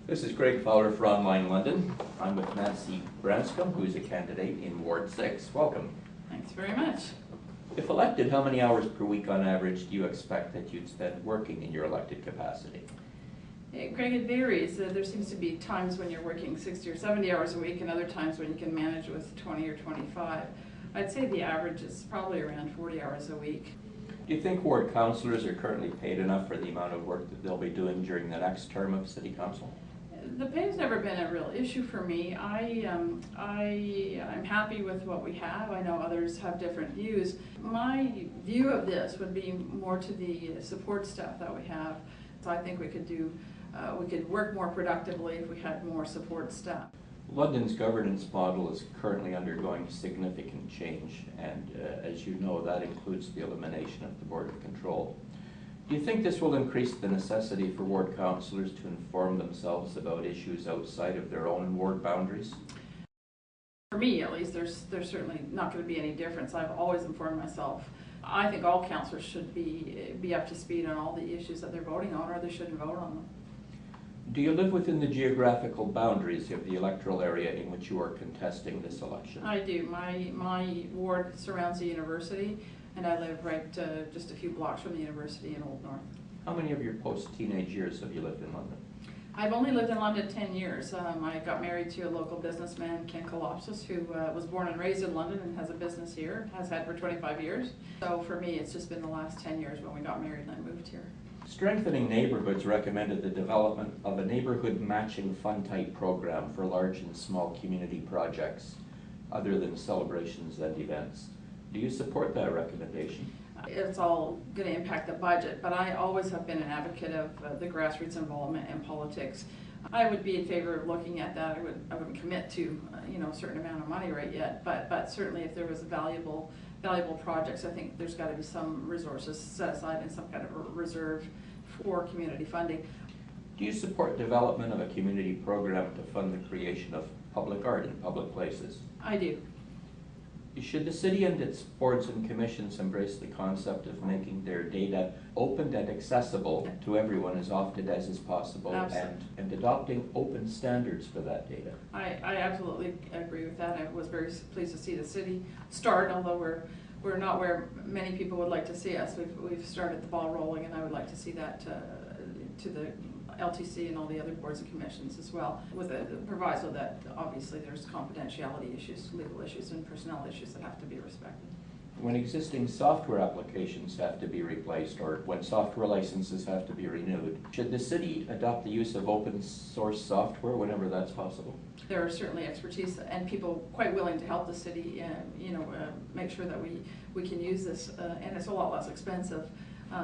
This is Greg Fowler for Online London. I'm with Nancy Branscombe, who's a candidate in Ward 6. Welcome. Thanks very much. If elected, how many hours per week on average do you expect that you'd spend working in your elected capacity? Greg, it varies. There seems to be times when you're working 60 or 70 hours a week and other times when you can manage with 20 or 25. I'd say the average is probably around 40 hours a week. Do you think ward councillors are currently paid enough for the amount of work that they'll be doing during the next term of City Council? The pay's never been a real issue for me. I'm happy with what we have. I know others have different views. My view of this would be more to the support staff that we have. So I think we could work more productively if we had more support staff. London's governance model is currently undergoing significant change, and as you know, that includes the elimination of the Board of Control. Do you think this will increase the necessity for ward councillors to inform themselves about issues outside of their own ward boundaries? For me, at least, there's certainly not going to be any difference. I've always informed myself. I think all councillors should be up to speed on all the issues that they're voting on, or they shouldn't vote on them. Do you live within the geographical boundaries of the electoral area in which you are contesting this election? I do. My ward surrounds the university, and I live right just a few blocks from the university in Old North. How many of your post-teenage years have you lived in London? I've only lived in London 10 years. I got married to a local businessman, Ken Kalopsis, who was born and raised in London and has a business here, has had for 25 years. So for me, it's just been the last 10 years when we got married and I moved here. Strengthening Neighbourhoods recommended the development of a neighbourhood matching fund type program for large and small community projects other than celebrations and events. Do you support that recommendation? It's all going to impact the budget, but I always have been an advocate of the grassroots involvement in politics. I would be in favor of looking at that. I wouldn't commit to a certain amount of money right yet, but certainly if there was valuable projects, I think there's got to be some resources set aside in some kind of a reserve for community funding. Do you support development of a community program to fund the creation of public art in public places? I do. Should the city and its boards and commissions embrace the concept of making their data open and accessible to everyone as often as is possible, and adopting open standards for that data? I absolutely agree with that. I was very pleased to see the city start, although we're not where many people would like to see us. We've started the ball rolling, and I would like to see that to the LTC and all the other boards and commissions as well, with the proviso that obviously there's confidentiality issues, legal issues, and personnel issues that have to be respected. When existing software applications have to be replaced, or when software licenses have to be renewed, should the city adopt the use of open source software whenever that's possible? There are certainly expertise and people quite willing to help the city make sure that we can use this, and it's a lot less expensive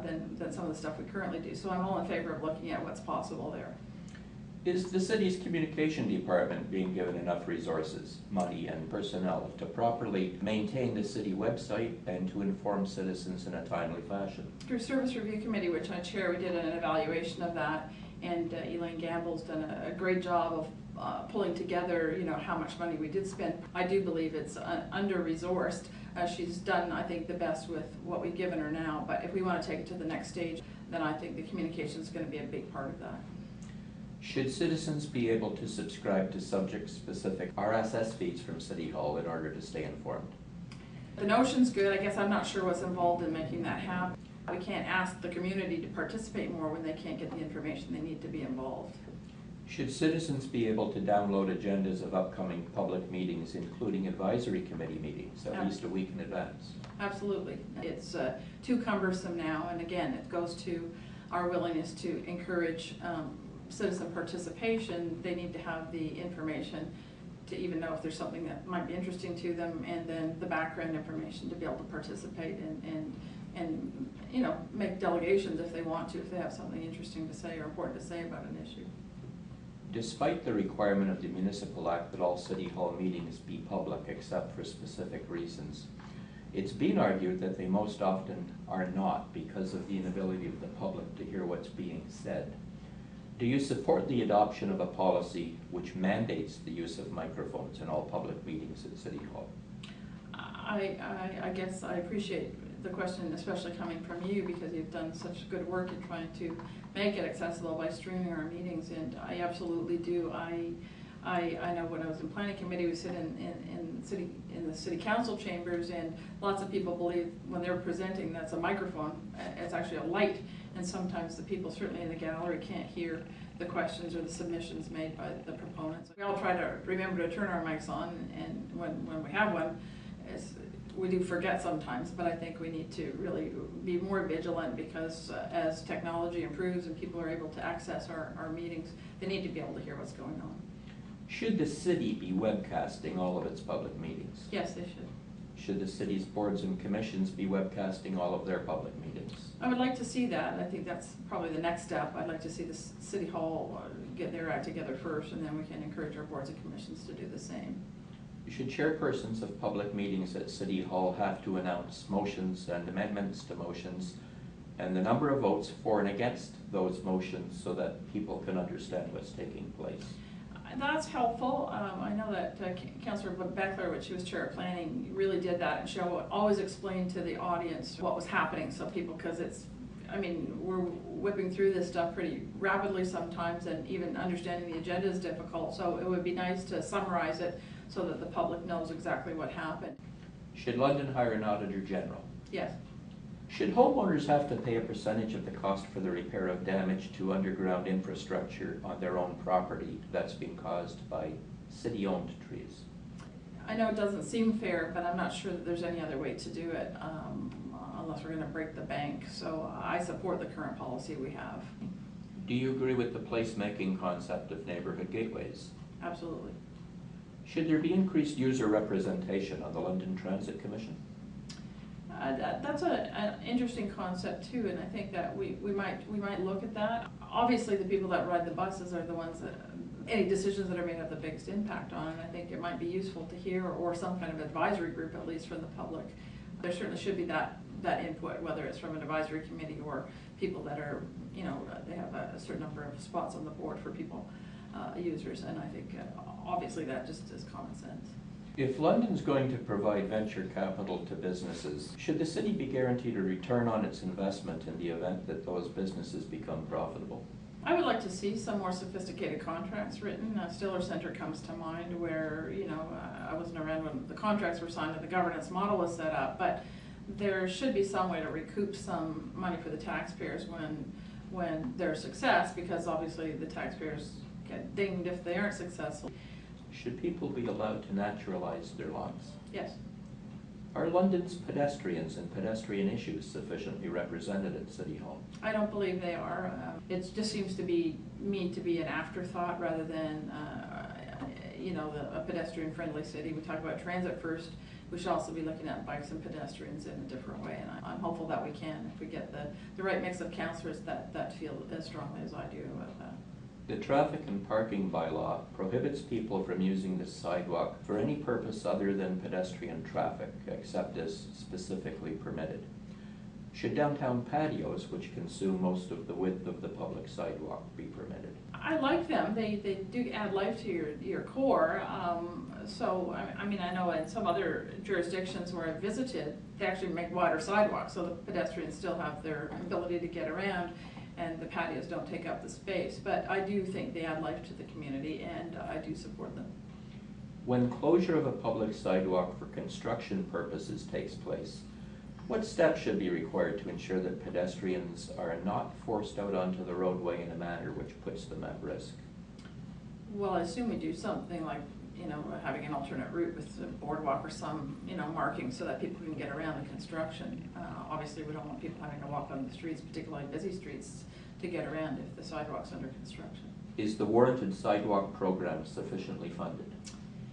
than some of the stuff we currently do. So I'm all in favor of looking at what's possible there. Is the city's communication department being given enough resources, money, and personnel to properly maintain the city website and to inform citizens in a timely fashion? Through Service Review Committee, which I chair, we did an evaluation of that, and Elaine Gamble's done a great job of pulling together, how much money we did spend. I do believe it's under-resourced. She's done, I think, the best with what we've given her now, but if we want to take it to the next stage, then I think the communication is going to be a big part of that. Should citizens be able to subscribe to subject-specific RSS feeds from City Hall in order to stay informed? The notion's good. I guess I'm not sure what's involved in making that happen. We can't ask the community to participate more when they can't get the information they need to be involved. Should citizens be able to download agendas of upcoming public meetings, including advisory committee meetings, at least a week in advance? Absolutely. It's too cumbersome now, and again, it goes to our willingness to encourage citizen participation. They need to have the information to even know if there's something that might be interesting to them, and then the background information to be able to participate and make delegations if they want to, if they have something interesting to say or important to say about an issue. Despite the requirement of the Municipal Act that all City Hall meetings be public except for specific reasons, it's been argued that they most often are not because of the inability of the public to hear what's being said. Do you support the adoption of a policy which mandates the use of microphones in all public meetings at City Hall? I guess I appreciate the question, especially coming from you, because you've done such good work in trying to make it accessible by streaming our meetings, and I absolutely do. I know when I was in planning committee, we sit in the city council chambers, and lots of people believe when they're presenting that's a microphone. It's actually a light, and sometimes the people certainly in the gallery can't hear the questions or the submissions made by the proponents. We all try to remember to turn our mics on, and when we have one, we do forget sometimes, but I think we need to really be more vigilant, because as technology improves and people are able to access our meetings, they need to be able to hear what's going on. Should the city be webcasting all of its public meetings? Yes, they should. Should the city's boards and commissions be webcasting all of their public meetings? I would like to see that. I think that's probably the next step. I'd like to see the City Hall get their act together first, and then we can encourage our boards and commissions to do the same. Should chairpersons of public meetings at City Hall have to announce motions and amendments to motions and the number of votes for and against those motions so that people can understand what's taking place? That's helpful. I know that Councillor Beckler, when she was chair of planning, really did that, and she always explained to the audience what was happening, so people, because I mean, we're whipping through this stuff pretty rapidly sometimes, and even understanding the agenda is difficult, so it would be nice to summarize it so that the public knows exactly what happened. Should London hire an auditor general? Yes. Should homeowners have to pay a percentage of the cost for the repair of damage to underground infrastructure on their own property that's been caused by city-owned trees? I know it doesn't seem fair, but I'm not sure that there's any other way to do it unless we're going to break the bank. So I support the current policy we have. Do you agree with the placemaking concept of neighborhood gateways? Absolutely. Should there be increased user representation on the London Transit Commission? That's an interesting concept too, and I think that we might look at that. Obviously, the people that ride the buses are the ones that any decisions that are made have the biggest impact on, and I think it might be useful to hear, or some kind of advisory group at least from the public. There certainly should be that input, whether it's from an advisory committee or people that are, you know, they have a certain number of spots on the board for people, users, and I think obviously that just is common sense. If London's going to provide venture capital to businesses, should the city be guaranteed a return on its investment in the event that those businesses become profitable? I would like to see some more sophisticated contracts written. Stiller Center comes to mind, where, you know, I wasn't around when the contracts were signed and the governance model was set up, but there should be some way to recoup some money for the taxpayers when there's success, because obviously the taxpayers get dinged if they aren't successful. Should people be allowed to naturalize their lawns? Yes. Are London's pedestrians and pedestrian issues sufficiently represented at City Hall? I don't believe they are. It just seems to be an afterthought rather than, you know, a pedestrian-friendly city. We talk about transit first. We should also be looking at bikes and pedestrians in a different way, and I'm hopeful that we can, if we get the right mix of councillors that feel as strongly as I do about that. The traffic and parking bylaw prohibits people from using the sidewalk for any purpose other than pedestrian traffic, except as specifically permitted. Should downtown patios, which consume most of the width of the public sidewalk, be permitted? I like them. They do add life to your core. So, I mean, I know in some other jurisdictions where I've visited, they actually make wider sidewalks, so the pedestrians still have their ability to get around, and the patios don't take up the space. But I do think they add life to the community, and I do support them. When closure of a public sidewalk for construction purposes takes place, what steps should be required to ensure that pedestrians are not forced out onto the roadway in a manner which puts them at risk? Well, I assume we do something like, you know, having an alternate route with a boardwalk or some, you know, marking so that people can get around the construction. Obviously, we don't want people having to walk on the streets, particularly busy streets, to get around if the sidewalk's under construction. Is the warranted sidewalk program sufficiently funded?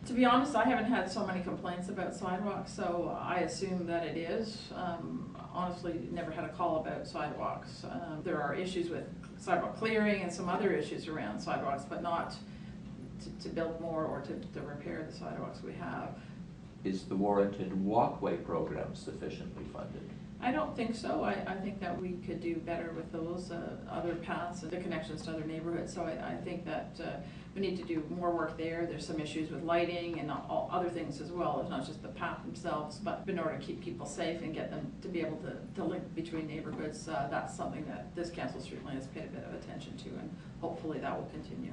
To be honest, I haven't had so many complaints about sidewalks, so I assume that it is. Honestly, never had a call about sidewalks. There are issues with sidewalk clearing and some other issues around sidewalks, but not to build more or to repair the sidewalks we have. Is the warranted walkway program sufficiently funded? I don't think so. I think that we could do better with those other paths and the connections to other neighborhoods. So I think that we need to do more work there. There's some issues with lighting and all other things as well. It's not just the path themselves, but in order to keep people safe and get them to be able to link between neighborhoods, that's something that this council certainly has paid a bit of attention to, and hopefully that will continue.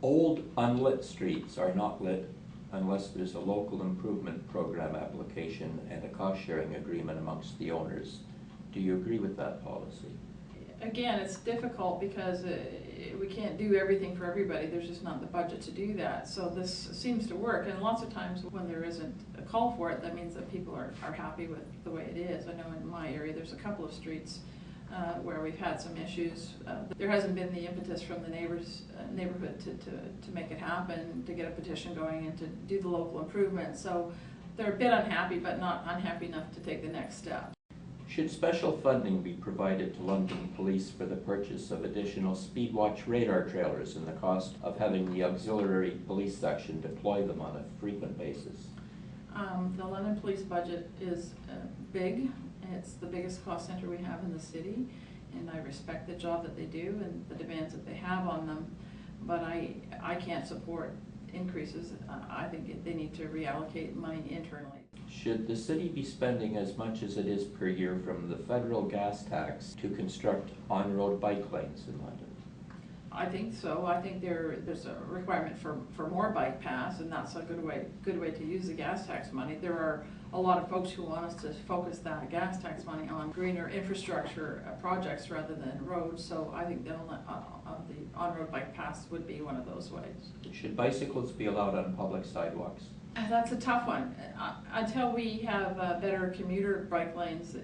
Old unlit streets are not lit unless there's a local improvement program application and a cost-sharing agreement amongst the owners. Do you agree with that policy? Again, it's difficult because we can't do everything for everybody. There's just not the budget to do that. So this seems to work, and lots of times when there isn't a call for it, that means that people are happy with the way it is. I know in my area there's a couple of streets where we've had some issues. There hasn't been the impetus from the neighborhood to make it happen, to get a petition going and to do the local improvements. So they're a bit unhappy, but not unhappy enough to take the next step. Should special funding be provided to London Police for the purchase of additional speed watch radar trailers and the cost of having the auxiliary police section deploy them on a frequent basis? The London Police budget is big. It's the biggest cost center we have in the city, and I respect the job that they do and the demands that they have on them, but I can't support increases. I think they need to reallocate money internally. Should the city be spending as much as it is per year from the federal gas tax to construct on-road bike lanes in London? I think so. I think there's a requirement for more bike paths, and that's a good way to use the gas tax money. There are a lot of folks who want us to focus that gas tax money on greener infrastructure projects rather than roads. So I think the on-road bike paths would be one of those ways. Should bicycles be allowed on public sidewalks? That's a tough one. Until we have better commuter bike lanes,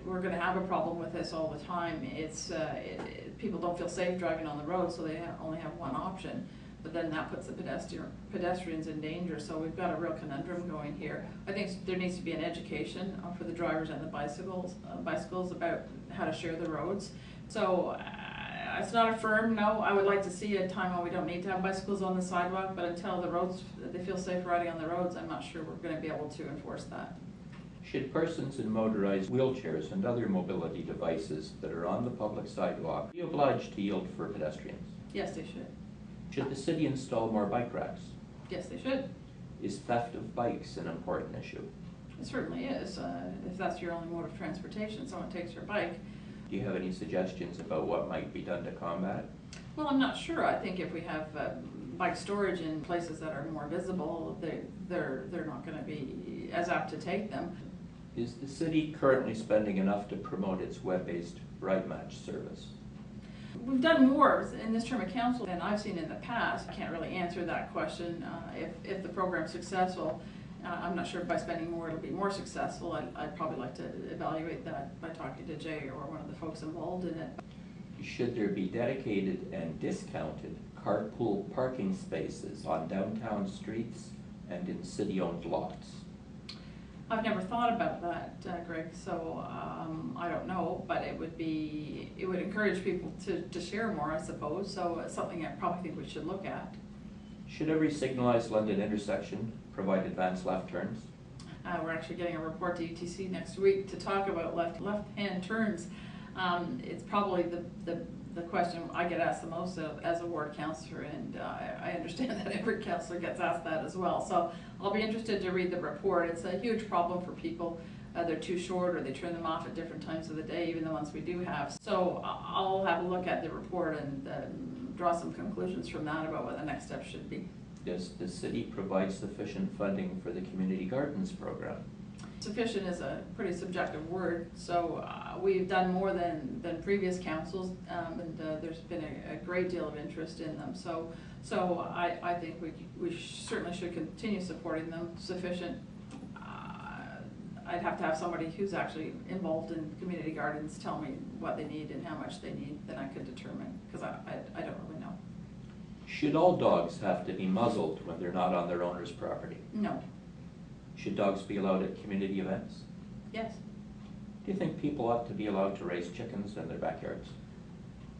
we're going to have a problem with this all the time. People don't feel safe driving on the road, so they only have one option. But then that puts the pedestrians in danger. So we've got a real conundrum going here. I think there needs to be an education for the drivers and the bicycles about how to share the roads. So it's not a firm no. I would like to see a time when we don't need to have bicycles on the sidewalk, but until the roads, they feel safe riding on the roads, I'm not sure we're going to be able to enforce that. Should persons in motorized wheelchairs and other mobility devices that are on the public sidewalk be obliged to yield for pedestrians? Yes, they should. Should the city install more bike racks? Yes, they should. Is theft of bikes an important issue? It certainly is. If that's your only mode of transportation, someone takes your bike. Do you have any suggestions about what might be done to combat it? Well, I'm not sure. I think if we have bike storage in places that are more visible, they're not going to be as apt to take them. Is the city currently spending enough to promote its web-based ride match service? We've done more in this term of council than I've seen in the past. I can't really answer that question. If the program's successful, I'm not sure if by spending more it'll be more successful. I'd probably like to evaluate that by talking to Jay or one of the folks involved in it. Should there be dedicated and discounted carpool parking spaces on downtown streets and in city-owned lots? I've never thought about that, Greg, so I don't know, but it would encourage people to share more, I suppose, so it's something I probably think we should look at. Should every signalized London intersection provide advanced left turns? We're actually getting a report to UTC next week to talk about left-hand turns. It's probably the question I get asked the most as a ward councillor, and I understand that every councillor gets asked that as well. So I'll be interested to read the report. It's a huge problem for people. They're too short, or they turn them off at different times of the day, even the ones we do have. So I'll have a look at the report and draw some conclusions from that about what the next step should be. Does the city provide sufficient funding for the community gardens program? Sufficient is a pretty subjective word, so we've done more than previous councils, and there's been a great deal of interest in them. So I think we certainly should continue supporting them. Sufficient, I'd have to have somebody who's actually involved in community gardens tell me what they need and how much they need, then I could determine, because I don't really know. Should all dogs have to be muzzled when they're not on their owner's property? No. Should dogs be allowed at community events? Yes. Do you think people ought to be allowed to raise chickens in their backyards?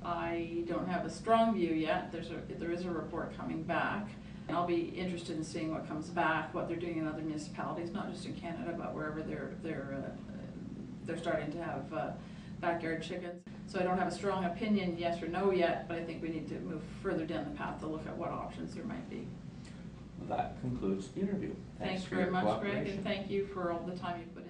I don't have a strong view yet. There is a report coming back, and I'll be interested in seeing what comes back, what they're doing in other municipalities, not just in Canada, but wherever they're starting to have backyard chickens. So I don't have a strong opinion, yes or no yet, but I think we need to move further down the path to look at what options there might be. That concludes the interview. Thanks for very your much, Greg, cooperation. and thank you for all the time you put